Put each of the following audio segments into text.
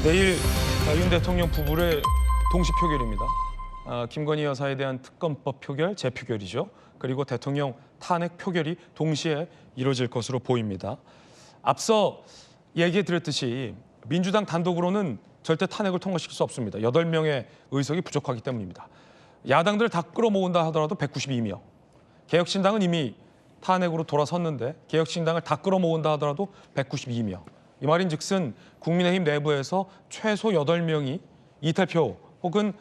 내일 윤 대통령 부부의 동시 표결입니다. 김건희 여사에 대한 특검법 표결, 재표결이죠. 그리고 대통령 탄핵 표결이 동시에 이루어질 것으로 보입니다. 앞서 얘기해 드렸듯이 민주당 단독으로는 절대 탄핵을 통과시킬 수 없습니다. 8명의 의석이 부족하기 때문입니다. 야당들 다 끌어모은다 하더라도 192명. 개혁신당은 이미 탄핵으로 돌아섰는데 개혁신당을 다 끌어모은다 하더라도 192명. 이 말인즉슨 국민의힘 내부에서 최소 8명이 이탈표 혹은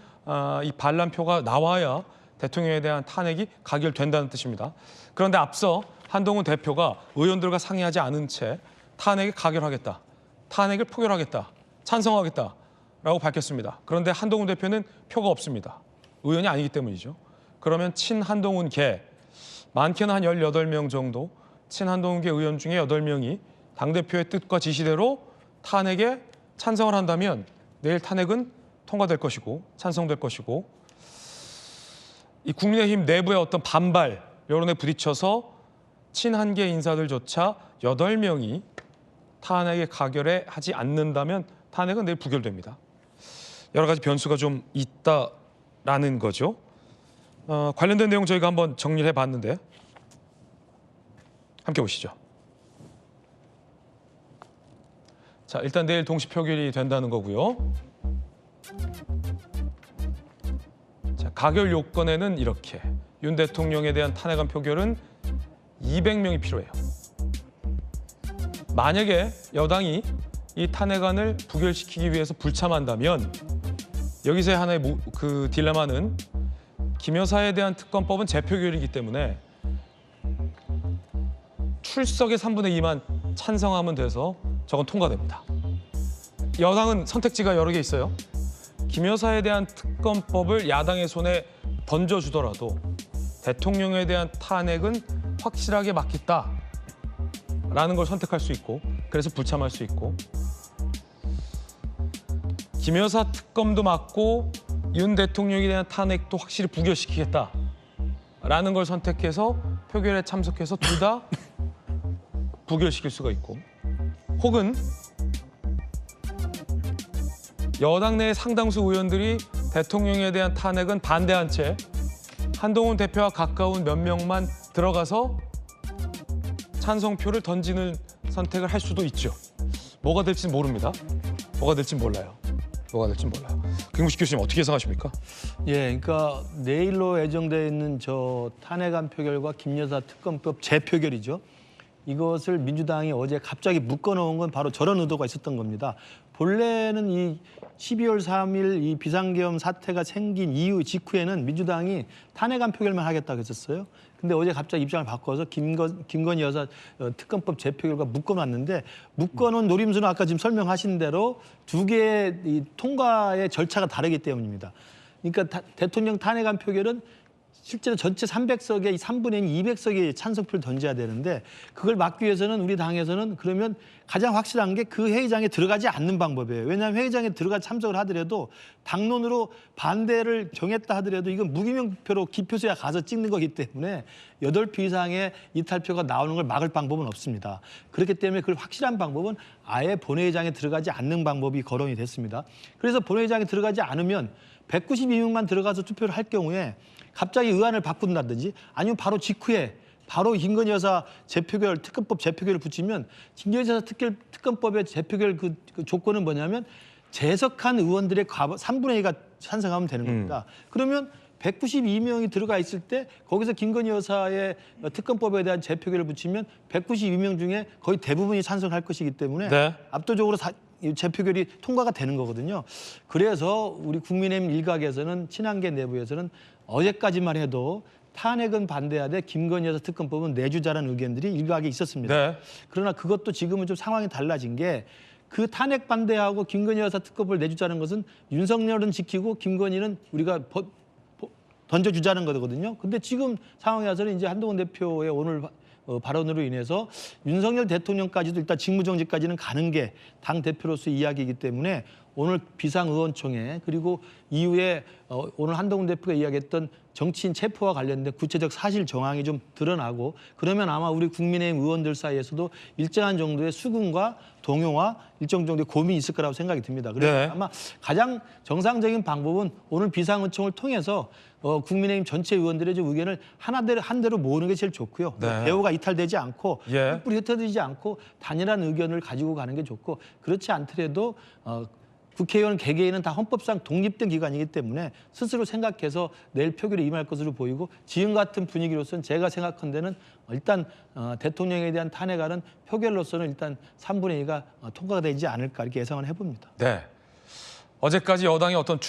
이 반란표가 나와야 대통령에 대한 탄핵이 가결된다는 뜻입니다. 그런데 앞서 한동훈 대표가 의원들과 상의하지 않은 채 탄핵을 가결하겠다, 탄핵을 포결하겠다, 찬성하겠다라고 밝혔습니다. 그런데 한동훈 대표는 표가 없습니다. 의원이 아니기 때문이죠. 그러면 친한동훈계, 많게는 한 18명 정도 친한동훈계 의원 중에 8명이 당대표의 뜻과 지시대로 탄핵에 찬성을 한다면 내일 탄핵은 통과될 것이고 찬성될 것이고, 이 국민의힘 내부의 어떤 반발 여론에 부딪혀서 친한계 인사들조차 8명이 탄핵에 가결에 하지 않는다면 탄핵은 내일 부결됩니다. 여러 가지 변수가 좀 있다라는 거죠. 관련된 내용 저희가 한번 정리를 해봤는데 함께 보시죠. 자, 일단 내일 동시 표결이 된다는 거고요. 자, 가결 요건에는 이렇게 윤 대통령에 대한 탄핵안 표결은 200명이 필요해요. 만약에 여당이 이 탄핵안을 부결시키기 위해서 불참한다면 여기서의 하나의 그 딜레마는 김 여사에 대한 특검법은 재표결이기 때문에 출석의 3분의 2만 찬성하면 돼서 저건 통과됩니다. 여당은 선택지가 여러 개 있어요. 김 여사에 대한 특검법을 야당의 손에 던져주더라도 대통령에 대한 탄핵은 확실하게 막겠다라는 걸 선택할 수 있고, 그래서 불참할 수 있고, 김 여사 특검도 막고 윤 대통령에 대한 탄핵도 확실히 부결시키겠다라는 걸 선택해서 표결에 참석해서 둘 다 부결시킬 수가 있고, 혹은 여당 내 상당수 의원들이 대통령에 대한 탄핵은 반대한 채 한동훈 대표와 가까운 몇 명만 들어가서 찬성표를 던지는 선택을 할 수도 있죠. 뭐가 될지는 모릅니다. 뭐가 될지는 몰라요. 김국식 교수님 어떻게 예상하십니까? 예, 그러니까 내일로 예정되어 있는 저 탄핵안 표결과 김 여사 특검법 재표결이죠. 이것을 민주당이 어제 갑자기 묶어놓은 건 바로 저런 의도가 있었던 겁니다. 본래는 이 12월 3일 이 비상계엄 사태가 생긴 이후 직후에는 민주당이 탄핵안 표결만 하겠다고 했었어요. 근데 어제 갑자기 입장을 바꿔서 김건희 여사 특검법 재표결과 묶어놨는데, 묶어놓은 노림수는 아까 지금 설명하신 대로 두 개의 이 통과의 절차가 다르기 때문입니다. 그러니까 대통령 탄핵안 표결은 실제로 전체 300석에 3분의 2, 200석의 찬성표를 던져야 되는데, 그걸 막기 위해서는 우리 당에서는 그러면 가장 확실한 게 그 회의장에 들어가지 않는 방법이에요. 왜냐하면 회의장에 들어가 참석을 하더라도 당론으로 반대를 정했다 하더라도 이건 무기명표로 기표소에 가서 찍는 거기 때문에 8표 이상의 이탈표가 나오는 걸 막을 방법은 없습니다. 그렇기 때문에 그걸 확실한 방법은 아예 본회의장에 들어가지 않는 방법이 거론이 됐습니다. 그래서 본회의장에 들어가지 않으면 192명만 들어가서 투표를 할 경우에 갑자기 의안을 바꾼다든지 아니면 바로 직후에 바로 김건희 여사 재표결, 특검법 재표결을 붙이면 김건희 여사 특검법의 재표결 그 조건은 뭐냐면 재석한 의원들의 3분의 2가 찬성하면 되는 겁니다. 그러면 192명이 들어가 있을 때 거기서 김건희 여사의 특검법에 대한 재표결을 붙이면 192명 중에 거의 대부분이 찬성할 것이기 때문에 네. 압도적으로 재표결이 통과가 되는 거거든요. 그래서 우리 국민의힘 일각에서는 친한계 내부에서는 어제까지만 해도 탄핵은 반대해야 돼, 김건희 여사 특검법은 내주자라는 의견들이 일각에 있었습니다. 네. 그러나 그것도 지금은 좀 상황이 달라진 게, 그 탄핵 반대하고 김건희 여사 특검법을 내주자는 것은 윤석열은 지키고 김건희는 우리가 던져주자는 거거든요. 근데 지금 상황에 와서는 이제 한동훈 대표의 오늘 발언으로 인해서 윤석열 대통령까지도 일단 직무정지까지는 가는 게 당 대표로서의 이야기이기 때문에 오늘 비상의원총회, 그리고 이후에 오늘 한동훈 대표가 이야기했던 정치인 체포와 관련된 구체적 사실 정황이 좀 드러나고 그러면 아마 우리 국민의힘 의원들 사이에서도 일정한 정도의 수긍과 동요와 일정 정도의 고민이 있을 거라고 생각이 듭니다. 그래서 네. 아마 가장 정상적인 방법은 오늘 비상의총을 통해서 국민의힘 전체 의원들의 좀 의견을 한 대로 모으는 게 제일 좋고요. 네. 대우가 이탈되지 않고 예. 뿌리 흩어지지 않고 단일한 의견을 가지고 가는 게 좋고 그렇지 않더라도 국회의원 개개인은 다 헌법상 독립된 기관이기 때문에 스스로 생각해서 내일 표결에 임할 것으로 보이고 지금 같은 분위기로서는 제가 생각한 데는 일단 대통령에 대한 탄핵안은 표결로서는 일단 3분의 2가 통과가 되지 않을까 이렇게 예상을 해봅니다. 네. 어제까지 여당의 어떤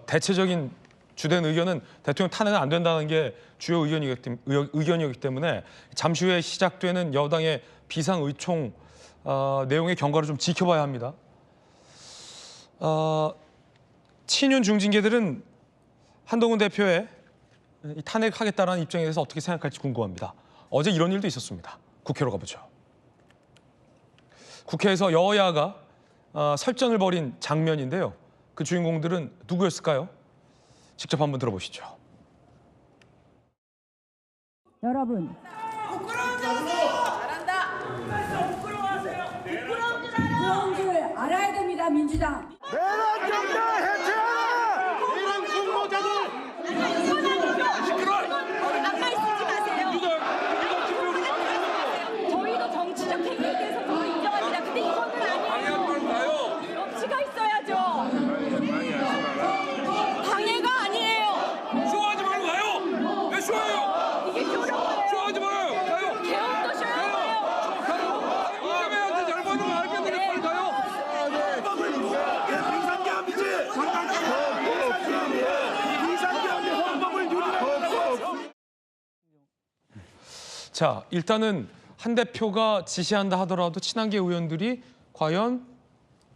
대체적인 주된 의견은 대통령 탄핵은 안 된다는 게 주요 의견이었기 때문에 잠시 후에 시작되는 여당의 비상의총 내용의 경과를 좀 지켜봐야 합니다. 친윤 중진계들은 한동훈 대표의 이 탄핵하겠다라는 입장에 대해서 어떻게 생각할지 궁금합니다. 어제 이런 일도 있었습니다. 국회로 가보죠. 국회에서 여야가 설전을 벌인 장면인데요. 그 주인공들은 누구였을까요? 직접 한번 들어보시죠. 여러분, 부끄러운 줄 알아야 됩니다, 민주당. 내란 정당 해체하라! 내란 공모자들! 가까이 쓰지 마세요. 저희도 정치적 행위에 대해서 더 인정합니다. 근데 이거는 아니에요. 법치가 있어야죠. 방해가 아니에요. 쇼하지 말고 가요. 왜 쇼해요? 이게 쇼라고요. 쇼하지 말아요. 가요. 개헌도 쇼라고요. 이재명한테 잘 보이는 거 알겠는데 빨리 가요. 비상계엄이지! 비상계엄이 헌법을 유린한다고! 자, 일단은 한 대표가 지시한다 하더라도 친한계 의원들이 과연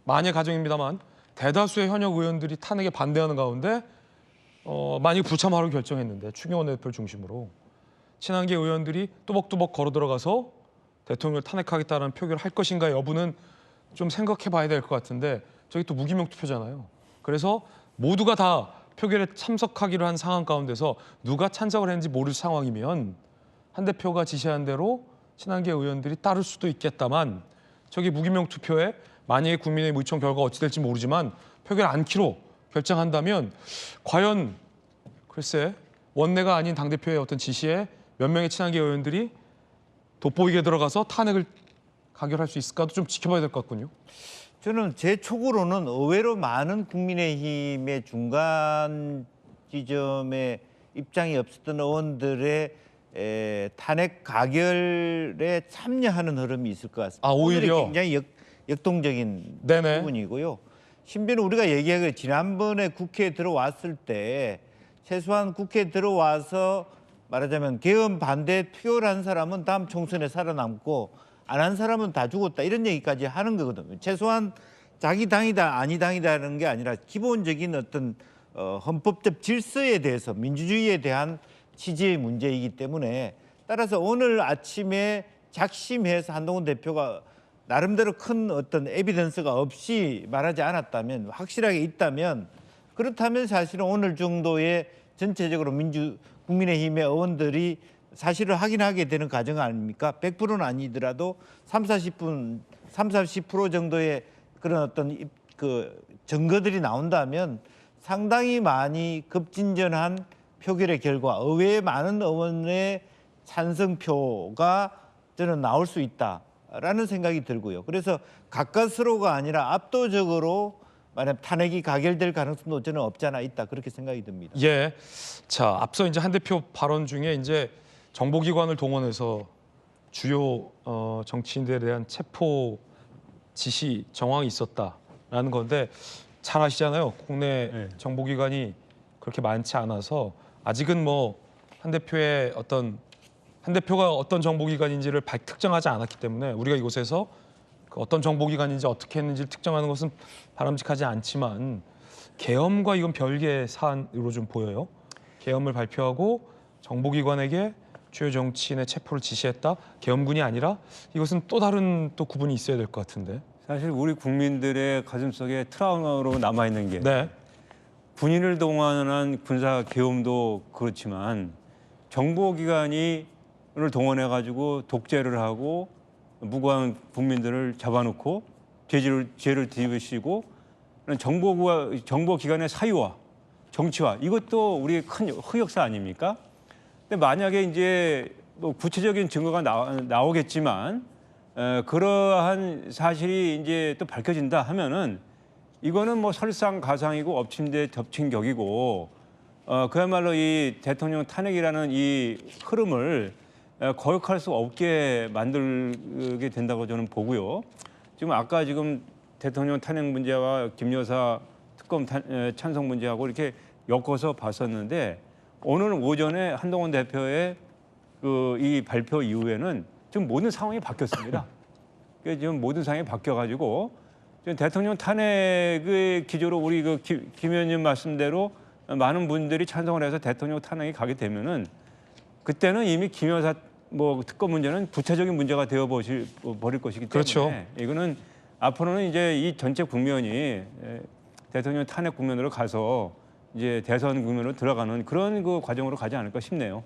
만약 가정입니다만 대다수의 현역 의원들이 탄핵에 반대하는 가운데 만약 불참하라고 결정했는데 추경호 대표를 중심으로 친한계 의원들이 또박또박 걸어 들어가서 대통령을 탄핵하겠다는 표결을 할 것인가 여부는 좀 생각해 봐야 될 것 같은데 저기 또 무기명 투표잖아요. 그래서 모두가 다 표결에 참석하기로 한 상황 가운데서 누가 찬성을 했는지 모를 상황이면 한 대표가 지시한 대로 친한계 의원들이 따를 수도 있겠다만 저기 무기명 투표에 만약에 국민의힘 의총 결과가 어찌 될지 모르지만 표결 않기로 결정한다면 과연 글쎄 원내가 아닌 당대표의 어떤 지시에 몇 명의 친한계 의원들이 돋보이게 들어가서 탄핵을 가결할 수 있을까도 좀 지켜봐야 될 것 같군요. 저는 제 촉으로는 의외로 많은 국민의힘의 중간 지점에 입장이 없었던 의원들의 탄핵 가결에 참여하는 흐름이 있을 것 같습니다. 오히려? 오늘이 굉장히 역동적인 네네. 부분이고요. 신변은 우리가 얘기하기로 지난번에 국회에 들어왔을 때 최소한 국회에 들어와서 말하자면 개헌 반대 표결한 사람은 다음 총선에 살아남고 안 한 사람은 다 죽었다 이런 얘기까지 하는 거거든요. 최소한 자기 당이다 아니 당이다라는 게 아니라 기본적인 어떤 헌법적 질서에 대해서 민주주의에 대한 취지의 문제이기 때문에 따라서 오늘 아침에 작심해서 한동훈 대표가 나름대로 큰 어떤 에비던스가 없이 말하지 않았다면 확실하게 있다면 그렇다면 사실은 오늘 정도의 전체적으로 국민의힘의 의원들이 사실을 확인하게 되는 과정 아닙니까? 100%는 아니더라도 40% 정도의 그런 어떤 그 증거들이 나온다면 상당히 많이 급진전한 표결의 결과 의외의 많은 의원의 찬성표가 저는 나올 수 있다라는 생각이 들고요. 그래서 가까스로가 아니라 압도적으로 만약 탄핵이 가결될 가능성도 저는 없지 않아 있다 그렇게 생각이 듭니다. 예. 자, 앞서 이제 한 대표 발언 중에 이제 정보기관을 동원해서 주요 정치인들에 대한 체포 지시 정황이 있었다라는 건데 잘 아시잖아요. 국내 정보기관이 그렇게 많지 않아서 아직은 뭐 한 대표가 어떤 정보기관인지를 특정하지 않았기 때문에 우리가 이곳에서 그 어떤 정보기관인지 어떻게 했는지를 특정하는 것은 바람직하지 않지만 계엄과 이건 별개의 사안으로 좀 보여요. 계엄을 발표하고 정보기관에게 주요 정치인의 체포를 지시했다. 계엄군이 아니라 이것은 또 다른 또 구분이 있어야 될 것 같은데. 사실 우리 국민들의 가슴속에 트라우마로 남아 있는 게 네. 군인을 동원한 군사 계엄도 그렇지만 정보기관이 을 동원해 가지고 독재를 하고 무고한 국민들을 잡아놓고 죄를 뒤집으시고 정보기관의 사유화, 정치화 이것도 우리의 큰 흑역사 아닙니까? 근데 만약에 이제 뭐 구체적인 증거가 나오겠지만 그러한 사실이 이제 또 밝혀진다 하면은 이거는 뭐 설상가상이고 엎친 데 덮친 격이고 그야말로 이 대통령 탄핵이라는 이 흐름을 거역할 수 없게 만들게 된다고 저는 보고요. 지금 아까 지금 대통령 탄핵 문제와 김 여사 특검 찬성 문제하고 이렇게 엮어서 봤었는데 오늘 오전에 한동훈 대표의 그 이 발표 이후에는 지금 모든 상황이 바뀌었습니다. 지금 모든 상황이 바뀌어가지고 지금 대통령 탄핵의 기조로 우리 그 김 의원님 말씀대로 많은 분들이 찬성을 해서 대통령 탄핵이 가게 되면은 그때는 이미 김 여사 뭐 특검 문제는 부차적인 문제가 되어 버릴 것이기 때문에 그렇죠. 이거는 앞으로는 이제 이 전체 국면이 대통령 탄핵 국면으로 가서 이제 대선 국면으로 들어가는 그런 그 과정으로 가지 않을까 싶네요.